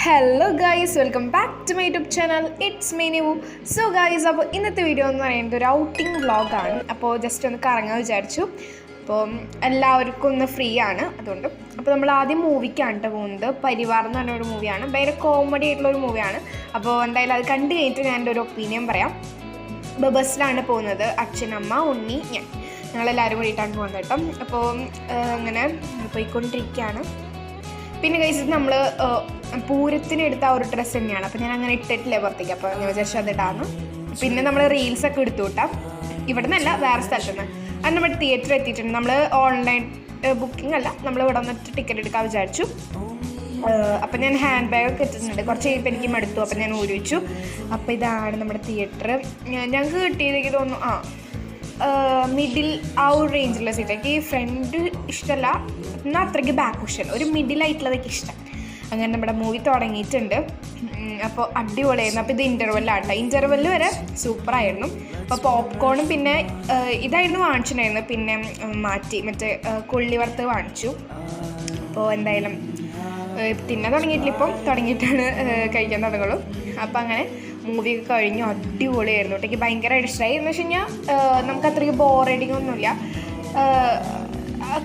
Hello guys, welcome back to my YouTube channel. It's me Nivu. So guys, അപ്പോൾ ഇന്നത്തെ video എന്ന് പറയുന്നത് ഒരു ഔട്ടിംഗ് വ്ളോഗാണ്. അപ്പോൾ ജസ്റ്റ് ഒന്ന് കറങ്ങാൻ വിചാരിച്ചു. അപ്പോൾ എല്ലാവർക്കും ഒന്ന് ഫ്രീ ആണ്, അതുകൊണ്ട് അപ്പോൾ നമ്മൾ ആദ്യം മൂവിക്കാണ് കേട്ടോ പോകുന്നത്. പരിവാർ എന്ന് പറഞ്ഞൊരു മൂവിയാണ്, ഭയങ്കര കോമഡി ആയിട്ടുള്ളൊരു മൂവിയാണ്. അപ്പോൾ എന്തായാലും അത് കണ്ടു കഴിഞ്ഞിട്ട് ഞാൻ എൻ്റെ ഒരു ഒപ്പീനിയൻ പറയാം. ബസ്സിലാണ് പോകുന്നത്, അച്ഛനമ്മ, ഉണ്ണി, ഞങ്ങളെല്ലാവരും കൂടിയിട്ടാണ് പോകുന്നത് കേട്ടോ. അപ്പോൾ അങ്ങനെ പോയിക്കൊണ്ടിരിക്കുകയാണ്. പിന്നെ കഴിച്ചിട്ട് നമ്മൾ പൂരത്തിന് എടുത്ത ആ ഒരു ഡ്രസ്സ് തന്നെയാണ്. അപ്പോൾ ഞാൻ അങ്ങനെ ഇട്ടിട്ടില്ല പുറത്തേക്ക്, അപ്പോൾ ഞാൻ വിചാരിച്ചു അതിടാന്ന്. പിന്നെ നമ്മൾ റീൽസൊക്കെ എടുത്തു വിട്ടാം, ഇവിടെ നിന്നല്ല വേറെ സ്ഥലത്ത് നിന്ന്. അത് നമ്മുടെ തിയേറ്ററിൽ എത്തിയിട്ടുണ്ട്. നമ്മൾ ഓൺലൈൻ ബുക്കിംഗ് അല്ല, നമ്മൾ ഇവിടെ വന്നിട്ട് ടിക്കറ്റ് എടുക്കാൻ വിചാരിച്ചു. അപ്പം ഞാൻ ഹാൻഡ് ബാഗൊക്കെ ഇട്ടിട്ടുണ്ട്. കുറച്ച് കഴിയുമ്പോൾ എനിക്ക് മടുത്തു, അപ്പം ഞാൻ ഊരി വെച്ചു. അപ്പോൾ ഇതാണ് നമ്മുടെ തിയേറ്റർ. ഞങ്ങൾക്ക് കിട്ടിയതെനിക്ക് തോന്നുന്നു മിഡിൽ ആ ഒരു റേഞ്ചിലുള്ള സീറ്റ്. എനിക്ക് ഫ്രണ്ട് ഇഷ്ടമല്ല, എന്നാൽ അത്രയ്ക്ക് ബാക്ക് കുഷൻ, ഒരു മിഡിലായിട്ടുള്ളതൊക്കെ ഇഷ്ടം. അങ്ങനെ നമ്മുടെ മൂവി തുടങ്ങിയിട്ടുണ്ട്. അപ്പോൾ അടിപൊളിയായിരുന്നു. അപ്പോൾ ഇത് ഇൻ്റർവെല്ലാണ്. ഇൻ്റർവെല്ല് വരെ സൂപ്പറായിരുന്നു. അപ്പോൾ പോപ്കോണും പിന്നെ ഇതായിരുന്നു വാങ്ങിച്ചിട്ടുണ്ടായിരുന്നു, പിന്നെ മാറ്റി മറ്റേ കൊള്ളി വറുത്ത് വാങ്ങിച്ചു. അപ്പോൾ എന്തായാലും തിന്നാൻ തുടങ്ങിയിട്ടില്ല, ഇപ്പം തുടങ്ങിയിട്ടാണ് കഴിക്കാൻ തുടങ്ങുള്ളൂ. അപ്പോൾ അങ്ങനെ മൂവിയൊക്കെ കഴിഞ്ഞു. അടിപൊളിയായിരുന്നു കേട്ടോ. എനിക്ക് ഭയങ്കരമായിട്ട് ഇഷ്ടമായി. എന്ന് വെച്ച് കഴിഞ്ഞാൽ നമുക്ക് അത്രയ്ക്ക് ബോറടിങ് ഒന്നുമില്ല.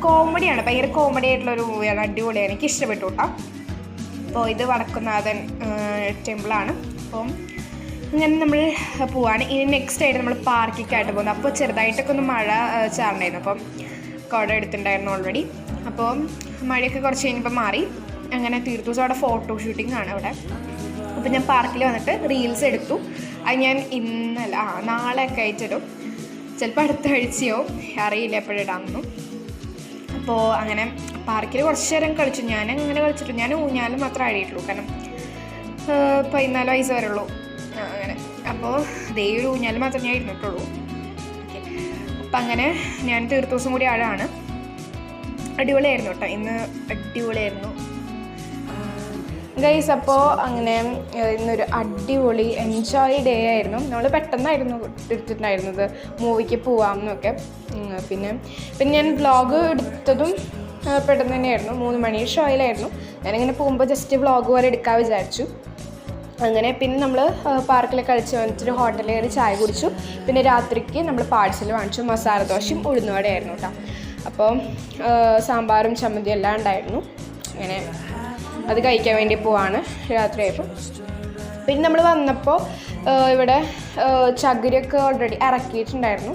കോമഡിയാണ്, ഭയങ്കര കോമഡി ആയിട്ടുള്ളൊരു മൂവിയാണ്. അടിപൊളിയാണ്, എനിക്ക് ഇഷ്ടപ്പെട്ടു കേട്ടോ. അപ്പോൾ ഇത് വടക്കുന്നാഥൻ ടെമ്പിളാണ്. അപ്പം അങ്ങനെ നമ്മൾ പോവാണ്. ഇനി നെക്സ്റ്റ് ആയിട്ട് നമ്മൾ പാർക്കിലേക്കായിട്ട് പോകുന്നത്. അപ്പോൾ ചെറുതായിട്ടൊക്കെ ഒന്ന് മഴ ചാറുണ്ടായിരുന്നു, അപ്പം കുട എടുത്തിട്ടുണ്ടായിരുന്നു ഓൾറെഡി. അപ്പോൾ മഴയൊക്കെ കുറച്ച് കഴിഞ്ഞപ്പോൾ മാറി. അങ്ങനെ തീർത്തു. ദിവസം അവിടെ ഫോട്ടോ ഷൂട്ടിംഗ് ആണ് അവിടെ. അപ്പോൾ ഞാൻ പാർക്കിൽ വന്നിട്ട് റീൽസ് എടുത്തു. അത് ഞാൻ ഇന്നല്ല നാളെയൊക്കെ അയച്ചിടും, ചിലപ്പോൾ അടുത്ത ആഴ്ചയോ, അറിയില്ല എപ്പോഴിടാമെന്നും. അപ്പോൾ അങ്ങനെ പാർക്കിൽ കുറച്ച് നേരം കളിച്ചു. ഞാൻ അങ്ങനെ കളിച്ചിട്ടു. ഞാൻ ഊഞ്ഞാലും മാത്രമേ ആടിയിട്ടുള്ളൂ, കാരണം 14 വയസ്സ് വരെ ഉള്ളൂ അങ്ങനെ. അപ്പോൾ അതേ ഒരു ഊഞ്ഞാൽ മാത്രമേ ഞാൻ ഇരുന്നിട്ടുള്ളൂ. ഓക്കെ, അപ്പം അങ്ങനെ ഞാൻ തീർത്ത ദിവസം കൂടി ആഴാണ്. അടിപൊളിയായിരുന്നു കേട്ടോ, ഇന്ന് അടിപൊളിയായിരുന്നു ഗൈസ്. അപ്പോൾ അങ്ങനെ ഇന്നൊരു അടിപൊളി എൻജോയ് ഡേ ആയിരുന്നു. നമ്മൾ പെട്ടെന്നായിരുന്നു എടുത്തിട്ടുണ്ടായിരുന്നത് മൂവിക്ക് പോവാമെന്നൊക്കെ. പിന്നെ ഞാൻ വ്ളോഗ് എടുത്തതും പെട്ടെന്ന് തന്നെയായിരുന്നു. 3 മണി ഷോയിലായിരുന്നു. ഞാനിങ്ങനെ പോകുമ്പോൾ ജസ്റ്റ് വ്ളോഗ് പോലെ എടുക്കാൻ വിചാരിച്ചു. അങ്ങനെ പിന്നെ നമ്മൾ പാർക്കിൽ കളിച്ച് വന്നിട്ടൊരു ഹോട്ടലിൽ കയറി ചായ കുടിച്ചു. പിന്നെ രാത്രിക്ക് നമ്മൾ പാഴ്സൽ വാങ്ങിച്ചു. മസാല ദോശയും ഉഴുന്നുവടയായിരുന്നു കേട്ടോ. അപ്പോൾ സാമ്പാറും ചമ്മന്തിയും എല്ലാം ഉണ്ടായിരുന്നു. അങ്ങനെ അത് കഴിക്കാൻ വേണ്ടി പോവാണ് രാത്രിയായപ്പോൾ. പിന്നെ നമ്മൾ വന്നപ്പോൾ ഇവിടെ ചകിരിയൊക്കെ ഓൾറെഡി ഇറക്കിയിട്ടുണ്ടായിരുന്നു.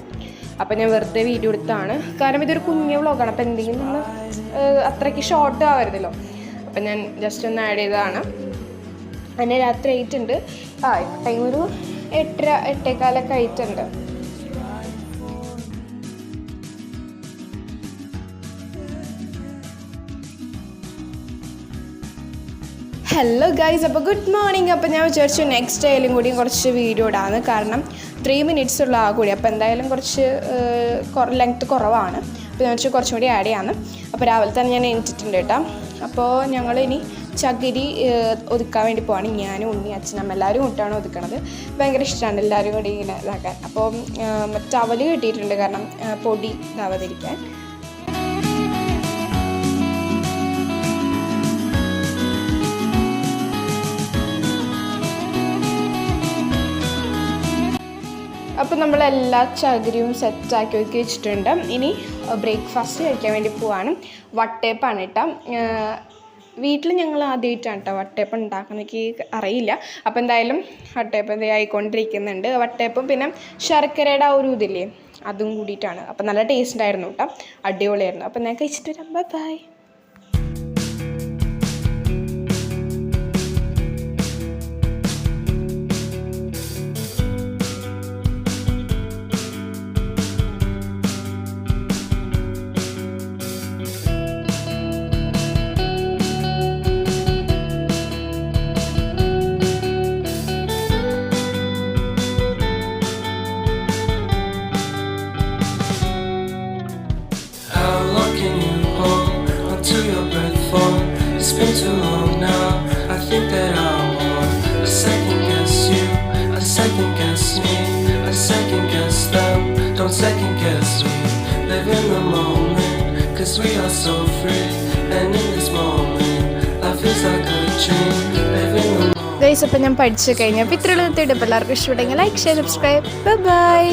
അപ്പോൾ ഞാൻ വെറുതെ വീഡിയോ എടുത്താണ്, കാരണം ഇതൊരു കുഞ്ഞു വ്ളോഗാണ്. അപ്പോൾ എന്തെങ്കിലും നമ്മൾ അത്രയ്ക്ക് ഷോർട്ട് ആവരുതല്ലോ. അപ്പം ഞാൻ ജസ്റ്റ് ഒന്ന് ആഡ് ചെയ്തതാണ്. അങ്ങനെ രാത്രി ആയിട്ടുണ്ട്. ടൈം ഒരു 8:30 8:15 ആയിട്ടുണ്ട്. ഹലോ ഗൈസ്, അപ്പോൾ ഗുഡ് മോർണിംഗ്. അപ്പോൾ ഞാൻ വിചാരിച്ചു നെക്സ്റ്റ് ഡേയിലും കൂടി കുറച്ച് വീഡിയോ ഇടാമെന്ന്, കാരണം 3 മിനിറ്റ്സ് ഉള്ള ആ കൂടി. അപ്പോൾ എന്തായാലും കുറച്ച് ലെങ്ത്ത് കുറവാണ്. അപ്പോൾ ഞാൻ വെച്ചാൽ കുറച്ചും കൂടി ആഡ് ചെയ്യാമെന്ന്. അപ്പോൾ രാവിലെ തന്നെ ഞാൻ എണീറ്റിട്ടുണ്ട് കേട്ടോ. അപ്പോൾ ഞങ്ങളിനി ചകിരി ഒതുക്കാൻ വേണ്ടി പോവാണ്. ഞാനും ഉണ്ണി അച്ഛനമ്മ എല്ലാവരും കൂട്ടാണ് ഒതുക്കണത്. ഭയങ്കര ഇഷ്ടമാണ് എല്ലാവരും കൂടി ഇങ്ങനെ ഇതാക്കാൻ. അപ്പോൾ ടവല് കിട്ടിയിട്ടുണ്ട്, കാരണം പൊടി ഇതാവാതിരിക്കാൻ. അപ്പോൾ നമ്മളെല്ലാ ചകിരിയും സെറ്റാക്കി ഒതുക്കി വെച്ചിട്ടുണ്ട്. ഇനി ബ്രേക്ക്ഫാസ്റ്റ് കഴിക്കാൻ വേണ്ടി പോവാണ്. വട്ടയപ്പാണ് കേട്ടോ. വീട്ടിൽ ഞങ്ങൾ ആദ്യമായിട്ടാണ് കേട്ടോ വട്ടയപ്പം ഉണ്ടാക്കുന്നത്, എനിക്ക് അറിയില്ല. അപ്പോൾ എന്തായാലും വട്ടയപ്പം ഇത് ആയിക്കൊണ്ടിരിക്കുന്നുണ്ട്. വട്ടയപ്പം പിന്നെ ശർക്കരയുടെ ആ ഒരു ഇതില്ലേ, അതും കൂടിയിട്ടാണ്. അപ്പോൾ നല്ല ടേസ്റ്റ് ആയിരുന്നു കേട്ടോ, അടിപൊളിയായിരുന്നു. അപ്പോൾ ഞാൻ കഴിച്ചിട്ട് വരാം. By. It's been too long now. I think that I want a second guess you, a second guess me, a second guess them. Don't second guess me. Live in the moment, 'cause we are so free. And in this moment, life is like a dream. Live guys, അപ്പോൾ ഞാൻ പഠിച്ചു കഴിഞ്ഞു. അപ്പോൾ ഇത്രയുള്ള ഇടം എല്ലാവർക്കും ഇഷ്ടപ്പെട്ടെങ്കിൽ like share subscribe. By.